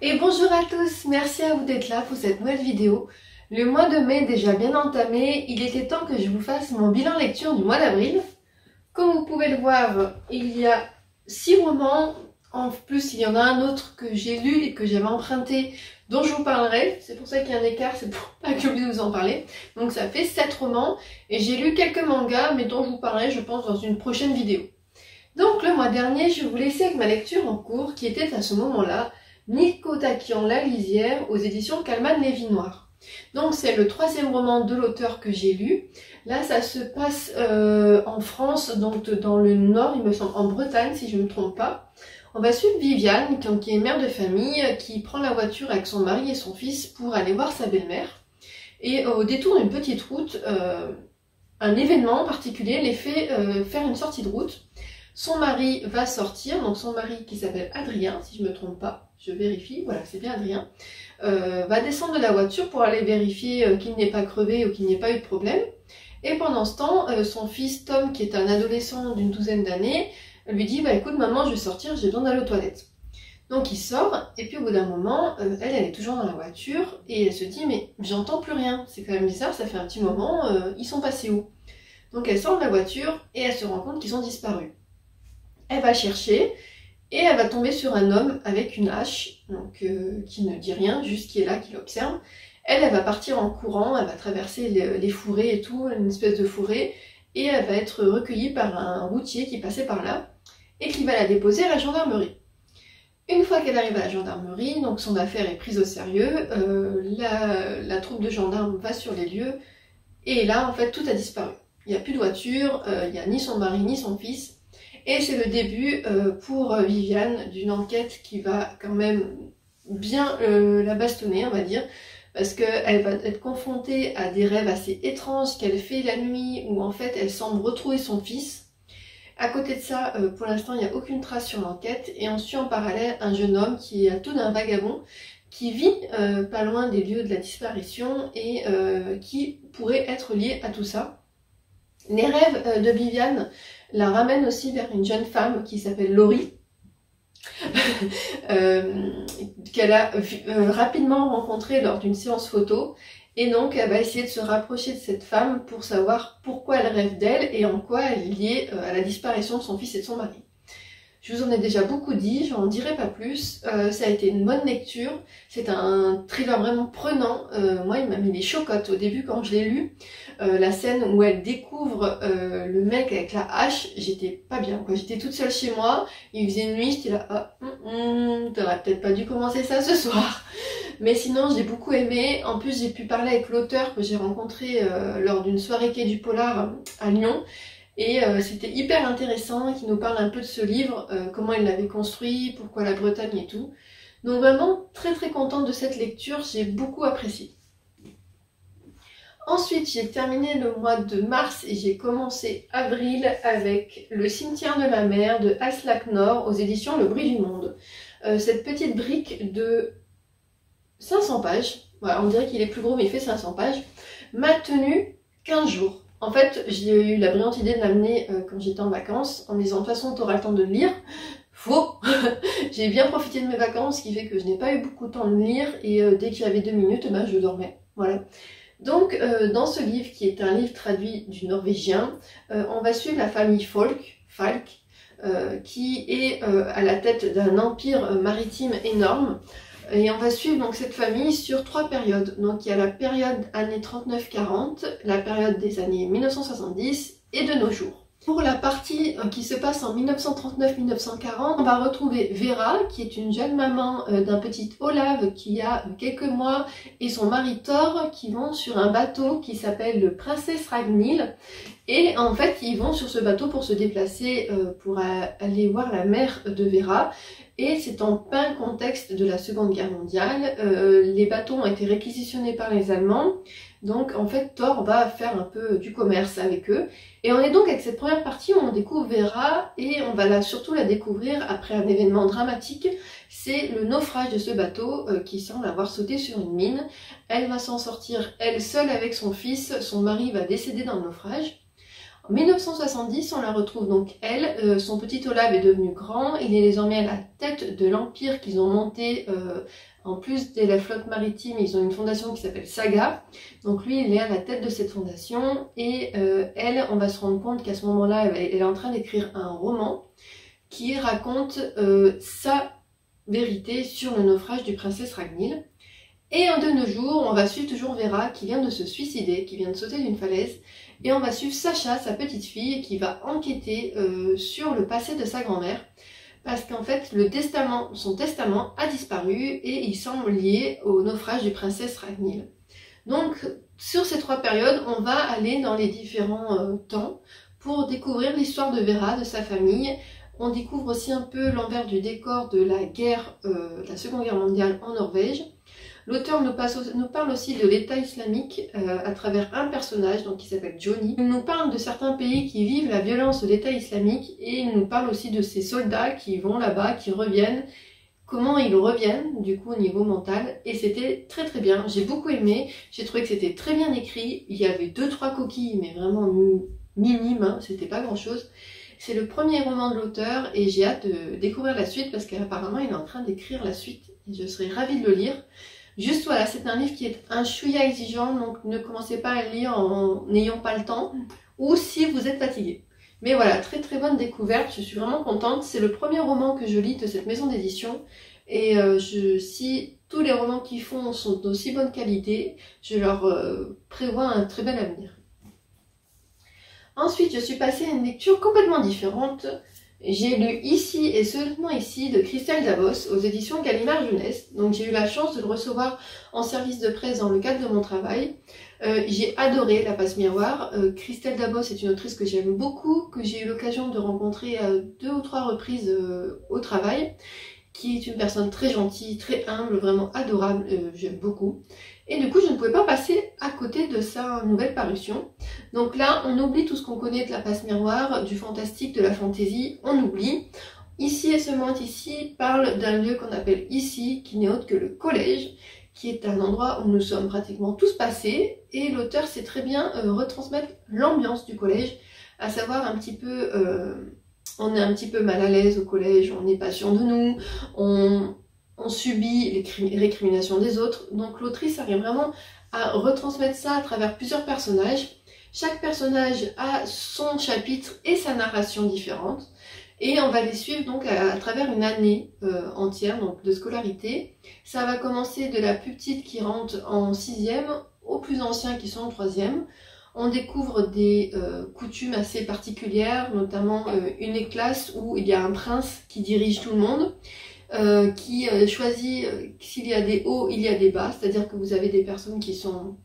Et bonjour à tous, merci à vous d'être là pour cette nouvelle vidéo. Le mois de mai est déjà bien entamé, il était temps que je vous fasse mon bilan lecture du mois d'avril. Comme vous pouvez le voir, il y a 6 romans, en plus il y en a un autre que j'ai lu et que j'avais emprunté dont je vous parlerai. C'est pour ça qu'il y a un écart, c'est pour pas que j'oublie de vous en parler. Donc ça fait 7 romans et j'ai lu quelques mangas mais dont je vous parlerai je pense dans une prochaine vidéo. Donc le mois dernier je vous laissais avec ma lecture en cours qui était à ce moment-là Nico Taquian La Lisière aux éditions Calman Lévy Noir. Donc c'est le 3e roman de l'auteur que j'ai lu. Là ça se passe en France, donc dans le nord, il me semble, en Bretagne si je ne me trompe pas. On va suivre Viviane, qui est mère de famille, qui prend la voiture avec son mari et son fils pour aller voir sa belle-mère. Et au détour d'une petite route, un événement particulier les fait faire une sortie de route. Son mari va sortir, donc son mari qui s'appelle Adrien, si je ne me trompe pas, je vérifie, voilà c'est bien Adrien, va descendre de la voiture pour aller vérifier qu'il n'est pas crevé ou qu'il n'y ait pas eu de problème. Et pendant ce temps, son fils Tom, qui est un adolescent d'une douzaine d'années, lui dit « Bah écoute maman, je vais sortir, j'ai besoin d'aller aux toilettes ». Donc il sort, et puis au bout d'un moment, elle est toujours dans la voiture, et elle se dit « Mais j'entends plus rien, c'est quand même bizarre, ça fait un petit moment, ils sont passés où ?» Donc elle sort de la voiture, et elle se rend compte qu'ils ont disparu. Elle va chercher et elle va tomber sur un homme avec une hache, donc qui ne dit rien, juste qui est là, qui l'observe. Elle va partir en courant, elle va traverser les fourrés et tout, une espèce de forêt, et elle va être recueillie par un routier qui passait par là et qui va la déposer à la gendarmerie. Une fois qu'elle arrive à la gendarmerie, donc son affaire est prise au sérieux, la troupe de gendarmes va sur les lieux et là en fait tout a disparu. Il n'y a plus de voiture, il n'y a ni son mari ni son fils. Et c'est le début pour Viviane d'une enquête qui va quand même bien la bastonner, on va dire, parce qu'elle va être confrontée à des rêves assez étranges qu'elle fait la nuit, où en fait elle semble retrouver son fils. À côté de ça, pour l'instant, il n'y a aucune trace sur l'enquête, et on suit en parallèle un jeune homme qui est à tout d'un vagabond, qui vit pas loin des lieux de la disparition, et qui pourrait être lié à tout ça. Les rêves de Viviane la ramènent aussi vers une jeune femme qui s'appelle Laurie, qu'elle a rapidement rencontrée lors d'une séance photo, et donc elle va essayer de se rapprocher de cette femme pour savoir pourquoi elle rêve d'elle et en quoi elle est liée à la disparition de son fils et de son mari. Je vous en ai déjà beaucoup dit, j'en dirai pas plus. Ça a été une bonne lecture, c'est un thriller vraiment prenant. Moi il m'a mis les chocottes au début quand je l'ai lu. La scène où elle découvre le mec avec la hache, j'étais pas bien quoi. J'étais toute seule chez moi, il faisait nuit, j'étais là, ah, t'aurais peut-être pas dû commencer ça ce soir. Mais sinon j'ai beaucoup aimé. En plus j'ai pu parler avec l'auteur que j'ai rencontré lors d'une soirée quai du Polar à Lyon. Et c'était hyper intéressant qu'il nous parle un peu de ce livre, comment il l'avait construit, pourquoi la Bretagne et tout. Donc vraiment très contente de cette lecture, j'ai beaucoup apprécié. Ensuite j'ai terminé le mois de mars et j'ai commencé avril avec Le cimetière de la mer de Aslak Nord aux éditions Le Bruit du Monde. Cette petite brique de 500 pages, voilà, on dirait qu'il est plus gros mais il fait 500 pages, m'a tenu 15 jours. En fait, j'ai eu la brillante idée de l'amener quand j'étais en vacances, en me disant de toute façon, tu auras le temps de le lire. Faux. J'ai bien profité de mes vacances, ce qui fait que je n'ai pas eu beaucoup de temps de lire, et dès que j'avais 2 minutes, ben, je dormais. Voilà. Donc, dans ce livre, qui est un livre traduit du norvégien, on va suivre la famille Falk, qui est à la tête d'un empire maritime énorme. Et on va suivre donc cette famille sur 3 périodes. Donc il y a la période années 39-40, la période des années 1970 et de nos jours. Pour la partie qui se passe en 1939-1940, on va retrouver Vera, qui est une jeune maman d'un petit Olav qui a quelques mois, et son mari Thor, qui vont sur un bateau qui s'appelle le Princesse Ragnhild. Et en fait, ils vont sur ce bateau pour se déplacer, pour aller voir la mère de Vera. Et c'est en plein contexte de la Seconde Guerre mondiale. Les bateaux ont été réquisitionnés par les Allemands. Donc en fait, Thor va faire un peu du commerce avec eux. Et on est donc avec cette première partie où on découvre Vera, et on va surtout la découvrir après un événement dramatique. C'est le naufrage de ce bateau qui semble avoir sauté sur une mine. Elle va s'en sortir, elle seule avec son fils. Son mari va décéder dans le naufrage. En 1970, on la retrouve donc elle, son petit Olav est devenu grand, il est désormais à la tête de l'empire qu'ils ont monté En plus de la flotte maritime, ils ont une fondation qui s'appelle Saga. Donc lui, il est à la tête de cette fondation. Et elle, on va se rendre compte qu'à ce moment-là, elle est en train d'écrire un roman qui raconte sa vérité sur le naufrage du princesse Ragnhild. Et en de nos jours, on va suivre toujours Vera qui vient de se suicider, qui vient de sauter d'une falaise. Et on va suivre Sacha, sa petite fille, qui va enquêter sur le passé de sa grand-mère. Parce qu'en fait, son testament a disparu et il semble lié au naufrage du princesse Ragnhild. Donc, sur ces 3 périodes, on va aller dans les différents temps pour découvrir l'histoire de Vera, de sa famille. On découvre aussi un peu l'envers du décor de la guerre, la Seconde Guerre mondiale en Norvège. L'auteur nous parle aussi de l'État islamique à travers un personnage donc, qui s'appelle Johnny. Il nous parle de certains pays qui vivent la violence de l'État islamique et il nous parle aussi de ces soldats qui vont là-bas, qui reviennent, comment ils reviennent du coup au niveau mental. Et c'était très très bien, j'ai beaucoup aimé, j'ai trouvé que c'était très bien écrit. Il y avait 2-3 coquilles mais vraiment minimes, hein, c'était pas grand chose. C'est le premier roman de l'auteur et j'ai hâte de découvrir la suite parce qu'apparemment il est en train d'écrire la suite et je serais ravie de le lire. Juste voilà, c'est un livre qui est un chouïa exigeant, donc ne commencez pas à le lire en n'ayant pas le temps, ou si vous êtes fatigué. Mais voilà, très très bonne découverte, je suis vraiment contente. C'est le premier roman que je lis de cette maison d'édition, et si tous les romans qu'ils font sont d'aussi bonne qualité, je leur prévois un très bel avenir. Ensuite, je suis passée à une lecture complètement différente. J'ai lu Ici et seulement ici de Christelle Dabos aux éditions Gallimard Jeunesse. Donc j'ai eu la chance de le recevoir en service de presse dans le cadre de mon travail. J'ai adoré La Passe Miroir. Christelle Dabos est une autrice que j'aime beaucoup, que j'ai eu l'occasion de rencontrer à 2 ou 3 reprises au travail, qui est une personne très gentille, très humble, vraiment adorable, j'aime beaucoup. Et du coup, je ne pouvais pas passer à côté de sa nouvelle parution. Donc là, on oublie tout ce qu'on connaît de La Passe Miroir, du fantastique, de la fantaisie, on oublie. Ici et seulement ici parle d'un lieu qu'on appelle ici, qui n'est autre que le collège, qui est un endroit où nous sommes pratiquement tous passés. Et l'auteur sait très bien retransmettre l'ambiance du collège, à savoir un petit peu... on est un petit peu mal à l'aise au collège, on n'est pas sûr de nous, on subit les récriminations des autres. Donc l'autrice arrive vraiment à retransmettre ça à travers plusieurs personnages. Chaque personnage a son chapitre et sa narration différente. Et on va les suivre donc à travers une année entière donc de scolarité. Ça va commencer de la plus petite qui rentre en 6e aux plus anciens qui sont en 3e. On découvre des coutumes assez particulières, notamment une classe où il y a un prince qui dirige tout le monde, qui choisit s'il y a des hauts, il y a des bas, c'est-à-dire que vous avez des personnes qui sont,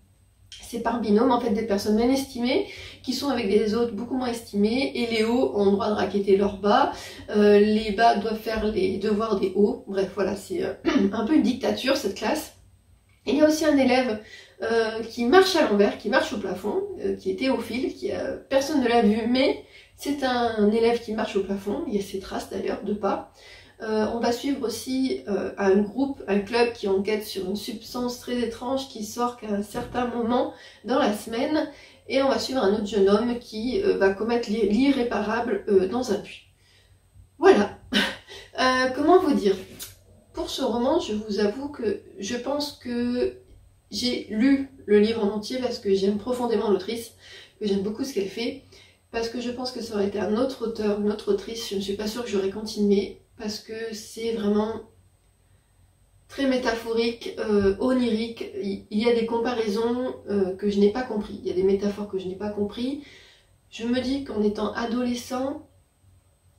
c'est par binôme, en fait des personnes bien estimées, qui sont avec des autres beaucoup moins estimés, et les hauts ont le droit de racketter leurs bas, les bas doivent faire les devoirs des hauts, bref voilà, c'est un peu une dictature cette classe. Il y a aussi un élève qui marche à l'envers, qui marche au plafond, qui est Théophile, personne ne l'a vu, mais c'est un élève qui marche au plafond, il y a ses traces d'ailleurs de pas. On va suivre aussi un groupe, un club qui enquête sur une substance très étrange qui sort qu'à un certain moment dans la semaine, et on va suivre un autre jeune homme qui va commettre l'irréparable dans un puits. Voilà. Comment vous dire? Pour ce roman, je vous avoue que je pense que j'ai lu le livre en entier parce que j'aime profondément l'autrice, que j'aime beaucoup ce qu'elle fait, parce que je pense que ça aurait été un autre auteur, une autre autrice, je ne suis pas sûre que j'aurais continué, parce que c'est vraiment très métaphorique, onirique, il y a des comparaisons que je n'ai pas compris, il y a des métaphores que je n'ai pas compris. Je me dis qu'en étant adolescent,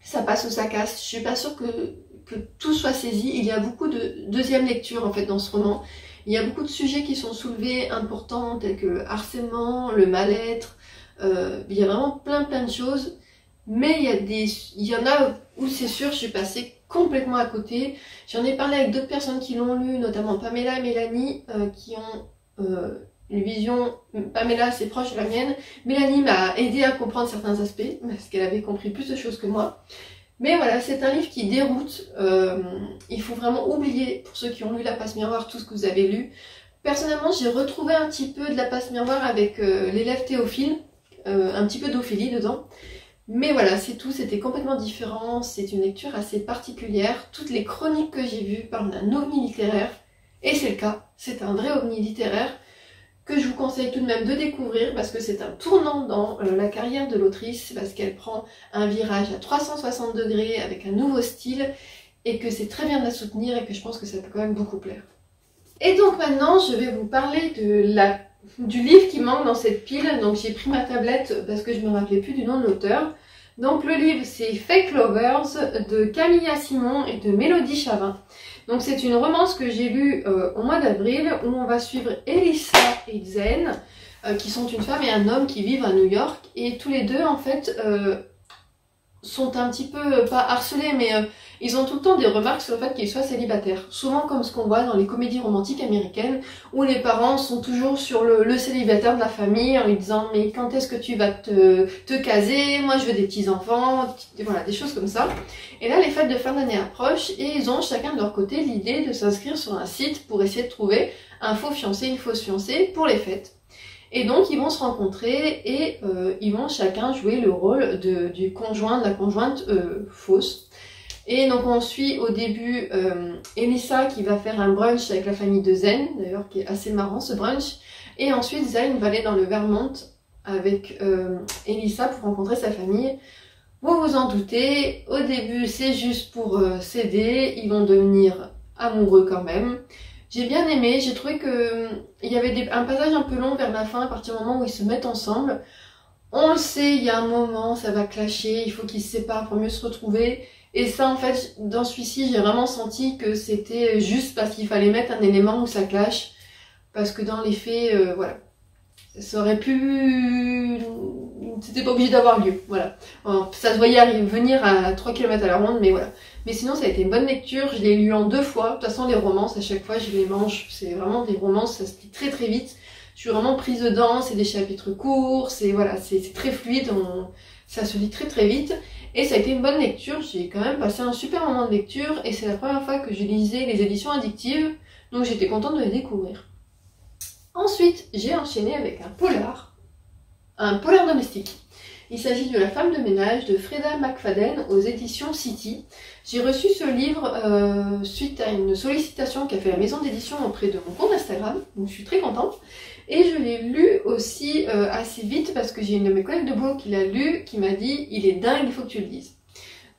ça passe ou ça casse, je suis pas sûre que tout soit saisi. Il y a beaucoup de deuxième lecture en fait dans ce roman. Il y a beaucoup de sujets qui sont soulevés importants tels que le harcèlement, le mal-être, il y a vraiment plein de choses, mais il y en a où c'est sûr je suis passée complètement à côté. J'en ai parlé avec d'autres personnes qui l'ont lu, notamment Pamela et Mélanie, qui ont une vision, Pamela assez proche de la mienne, Mélanie m'a aidé à comprendre certains aspects, parce qu'elle avait compris plus de choses que moi. Mais voilà, c'est un livre qui déroute, il faut vraiment oublier, pour ceux qui ont lu La Passe Miroir, tout ce que vous avez lu. Personnellement, j'ai retrouvé un petit peu de La Passe Miroir avec l'élève Théophile, un petit peu d'Ophélie dedans. Mais voilà, c'est tout, c'était complètement différent, c'est une lecture assez particulière. Toutes les chroniques que j'ai vues parlent d'un ovni littéraire. Et c'est le cas, c'est un vrai ovni littéraire que je vous conseille tout de même de découvrir parce que c'est un tournant dans la carrière de l'autrice, parce qu'elle prend un virage à 360 degrés avec un nouveau style et que c'est très bien à soutenir et que je pense que ça peut quand même beaucoup plaire. Et donc maintenant je vais vous parler du livre qui manque dans cette pile. Donc j'ai pris ma tablette parce que je me rappelais plus du nom de l'auteur. Donc le livre c'est Fake Lovers de Camilla Simon et de Mélodie Chavin. Donc c'est une romance que j'ai lue au mois d'avril où on va suivre Elissa et Zen qui sont une femme et un homme qui vivent à New York et tous les deux en fait sont un petit peu, pas harcelés, mais ils ont tout le temps des remarques sur le fait qu'ils soient célibataires. Souvent comme ce qu'on voit dans les comédies romantiques américaines, où les parents sont toujours sur le célibataire de la famille, en lui disant « mais quand est-ce que tu vas te caser? Moi je veux des petits-enfants », voilà, des choses comme ça. Et là les fêtes de fin d'année approchent, et ils ont chacun de leur côté l'idée de s'inscrire sur un site pour essayer de trouver un faux fiancé, une fausse fiancée pour les fêtes. Et donc ils vont se rencontrer et ils vont chacun jouer le rôle du conjoint, de la conjointe fausse. Et donc on suit au début Elissa qui va faire un brunch avec la famille de Zen, d'ailleurs qui est assez marrant ce brunch. Et ensuite Zen va aller dans le Vermont avec Elissa pour rencontrer sa famille. Vous vous en doutez, au début c'est juste pour s'aider, ils vont devenir amoureux quand même. J'ai bien aimé, j'ai trouvé que il y avait un passage un peu long vers la fin à partir du moment où ils se mettent ensemble. On le sait, il y a un moment, ça va clasher, il faut qu'ils se séparent pour mieux se retrouver. Et ça en fait, dans celui-ci, j'ai vraiment senti que c'était juste parce qu'il fallait mettre un élément où ça clash. Parce que dans les faits, voilà. Ça aurait pu... C'était pas obligé d'avoir lieu, voilà. Alors, ça se voyait venir à 3 km à la ronde, mais voilà. Mais sinon, ça a été une bonne lecture, je l'ai lu en 2 fois. De toute façon, les romances, à chaque fois, je les mange. C'est vraiment des romances, ça se lit très très vite. Je suis vraiment prise dedans, c'est des chapitres courts, c'est voilà, c'est très fluide, ça se lit très très vite. Et ça a été une bonne lecture, j'ai quand même passé un super moment de lecture, et c'est la première fois que je lisais les éditions addictives, donc j'étais contente de les découvrir. Ensuite, j'ai enchaîné avec un polar domestique. Il s'agit de La femme de ménage de Freda McFadden aux éditions City. J'ai reçu ce livre suite à une sollicitation qu'a fait la maison d'édition auprès de mon compte Instagram, donc je suis très contente. Et je l'ai lu aussi assez vite parce que j'ai une de mes collègues de boulot qui l'a lu, qui m'a dit « il est dingue, il faut que tu le lises ».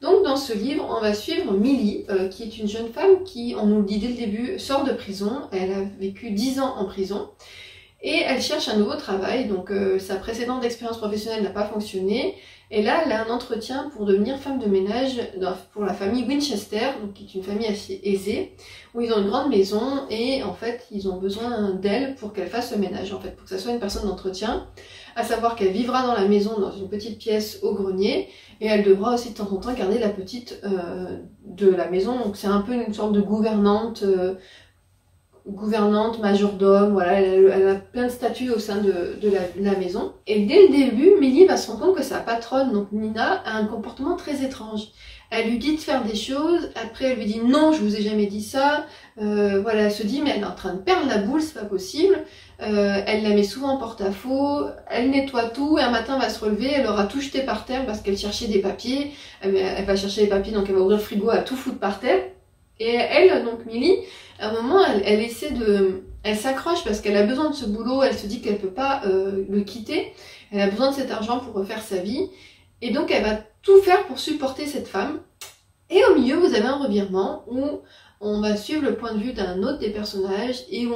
Donc dans ce livre, on va suivre Millie, qui est une jeune femme qui, on nous le dit dès le début, sort de prison. Elle a vécu 10 ans en prison. Et elle cherche un nouveau travail, donc sa précédente expérience professionnelle n'a pas fonctionné. Et là, elle a un entretien pour devenir femme de ménage pour la famille Winchester, donc qui est une famille assez aisée, où ils ont une grande maison et en fait, ils ont besoin d'elle pour qu'elle fasse le ménage, en fait, pour que ça soit une personne d'entretien. À savoir qu'elle vivra dans la maison, dans une petite pièce au grenier, et elle devra aussi de temps en temps garder la petite de la maison. Donc c'est un peu une sorte de gouvernante, majordome, voilà, elle a plein de statuts au sein de la maison. Et dès le début, Millie va se rendre compte que sa patronne, donc Nina, a un comportement très étrange. Elle lui dit de faire des choses, après elle lui dit non, je vous ai jamais dit ça. Voilà, elle se dit mais elle est en train de perdre la boule, c'est pas possible. Elle la met souvent en porte-à-faux, elle nettoie tout, et un matin elle va se relever, elle aura tout jeté par terre parce qu'elle cherchait des papiers. Elle va chercher des papiers, donc elle va ouvrir le frigo, elle va tout foutre par terre. Et elle, donc Millie, à un moment, elle s'accroche parce qu'elle a besoin de ce boulot, elle se dit qu'elle peut pas le quitter, elle a besoin de cet argent pour refaire sa vie, et donc elle va tout faire pour supporter cette femme. Et au milieu, vous avez un revirement où on va suivre le point de vue d'un autre des personnages et où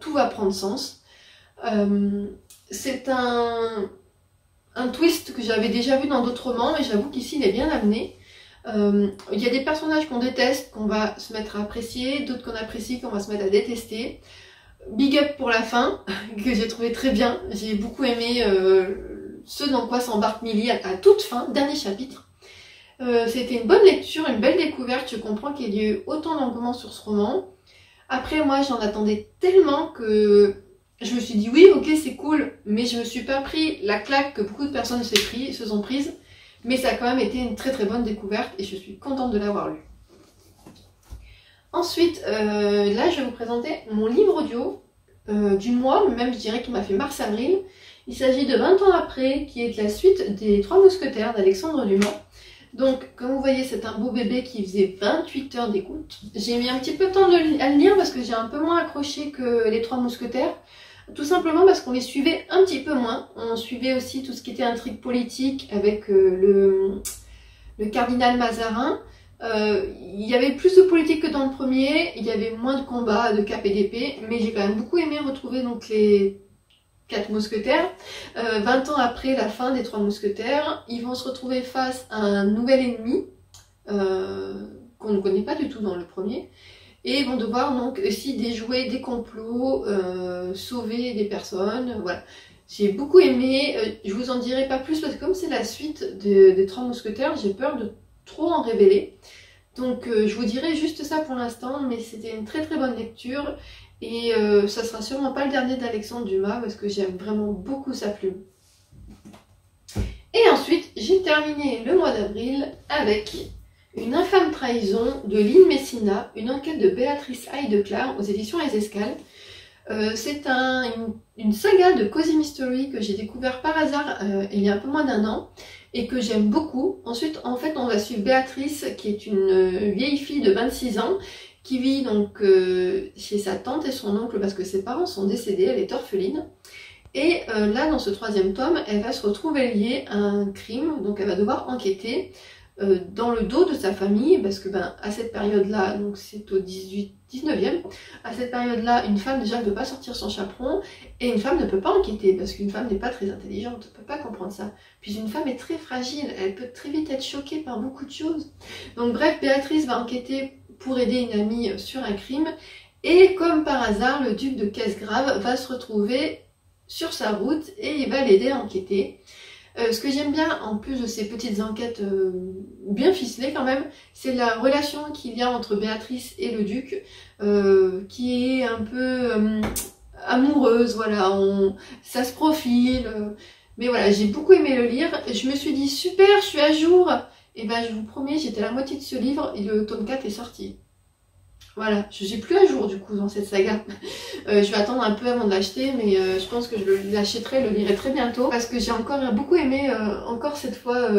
tout va prendre sens. C'est un twist que j'avais déjà vu dans d'autres romans, mais j'avoue qu'ici il est bien amené. Il y a des personnages qu'on déteste, qu'on va se mettre à apprécier, d'autres qu'on apprécie, qu'on va se mettre à détester. Big up pour la fin, que j'ai trouvé très bien. J'ai beaucoup aimé ce dans quoi s'embarque Millie à toute fin, dernier chapitre. C'était une bonne lecture, une belle découverte. Je comprends qu'il y ait eu autant d'engouement sur ce roman. Après, moi, j'en attendais tellement que je me suis dit oui, ok, c'est cool, mais je me suis pas pris la claque que beaucoup de personnes se sont prises. Mais ça a quand même été une très très bonne découverte et je suis contente de l'avoir lu. Ensuite, là je vais vous présenter mon livre audio du mois, même je dirais qu'il m'a fait mars-avril. Il s'agit de 20 ans après, qui est la suite des Trois Mousquetaires d'Alexandre Dumas. Donc, comme vous voyez, c'est un beau bébé qui faisait 28 heures d'écoute. J'ai mis un petit peu de temps à le lire parce que j'ai un peu moins accroché que les Trois Mousquetaires. Tout simplement parce qu'on les suivait un petit peu moins. On suivait aussi tout ce qui était intrigue politique avec le cardinal Mazarin. Il y avait plus de politique que dans le premier, il y avait moins de combats de cap et d'épée, mais j'ai quand même beaucoup aimé retrouver donc les 4 mousquetaires. 20 ans après la fin des 3 mousquetaires, ils vont se retrouver face à un nouvel ennemi qu'on ne connaît pas du tout dans le premier. Et ils vont devoir donc aussi déjouer des complots, sauver des personnes, voilà. J'ai beaucoup aimé, je vous en dirai pas plus parce que comme c'est la suite des Trois Mousquetaires, j'ai peur de trop en révéler. Donc je vous dirai juste ça pour l'instant, mais c'était une très très bonne lecture. Et ça sera sûrement pas le dernier d'Alexandre Dumas parce que j'aime vraiment beaucoup sa plume. Et ensuite, j'ai terminé le mois d'avril avec Une infâme trahison de Lynn Messina, une enquête de Béatrice Heideclar aux éditions Les Escales. C'est une saga de Cozy Mystery que j'ai découvert par hasard il y a un peu moins d'1 an et que j'aime beaucoup. Ensuite, en fait, on va suivre Béatrice qui est une vieille fille de 26 ans qui vit donc chez sa tante et son oncle parce que ses parents sont décédés, elle est orpheline. Et là, dans ce 3e tome, elle va se retrouver liée à un crime, donc elle va devoir enquêter dans le dos de sa famille, parce que à cette période-là, donc c'est au 19e, à cette période-là, une femme déjà ne peut pas sortir son chaperon, et une femme ne peut pas enquêter, parce qu'une femme n'est pas très intelligente, ne peut pas comprendre ça. Puis une femme est très fragile, elle peut très vite être choquée par beaucoup de choses. Donc bref, Béatrice va enquêter pour aider une amie sur un crime, et comme par hasard, le duc de Caissegrave va se retrouver sur sa route, et il va l'aider à enquêter. Ce que j'aime bien, en plus de ces petites enquêtes bien ficelées quand même, c'est la relation qu'il y a entre Béatrice et le duc, qui est un peu amoureuse, voilà, ça se profile. Mais voilà, j'ai beaucoup aimé le lire. Je me suis dit, super, je suis à jour. Et ben je vous promets, j'étais à la moitié de ce livre et le tome 4 est sorti. Voilà, je suis plus à jour du coup dans cette saga. Je vais attendre un peu avant de l'acheter, mais je pense que je l'achèterai, le lirai très bientôt parce que j'ai encore beaucoup aimé, encore cette fois,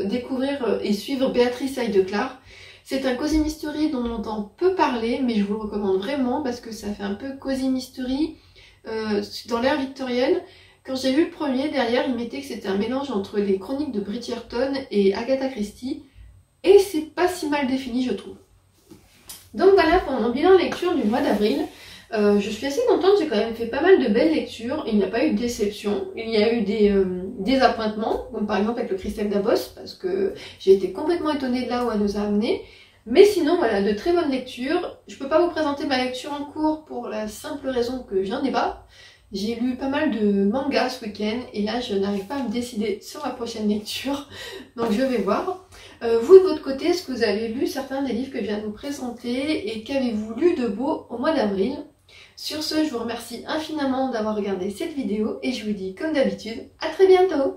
découvrir et suivre Béatrice Heideclar. C'est un Cozy Mystery dont on entend peu parler, mais je vous le recommande vraiment parce que ça fait un peu Cozy Mystery dans l'ère victorienne. Quand j'ai lu le premier, derrière, il mettait que c'était un mélange entre les chroniques de Bridgerton et Agatha Christie, et c'est pas si mal défini, je trouve. Donc voilà pour mon bilan lecture du mois d'avril. Je suis assez contente, j'ai quand même fait pas mal de belles lectures. Il n'y a pas eu de déception, il y a eu des appointements, comme par exemple avec le Christelle Dabos, parce que j'ai été complètement étonnée de là où elle nous a amenés. Mais sinon, voilà, de très bonnes lectures. Je peux pas vous présenter ma lecture en cours pour la simple raison que j'en ai pas. J'ai lu pas mal de mangas ce week-end et là je n'arrive pas à me décider sur ma prochaine lecture, donc je vais voir. Vous de votre côté, est-ce que vous avez lu certains des livres que je viens de vous présenter et qu'avez-vous lu de beau au mois d'avril? Sur ce, je vous remercie infiniment d'avoir regardé cette vidéo et je vous dis comme d'habitude, à très bientôt!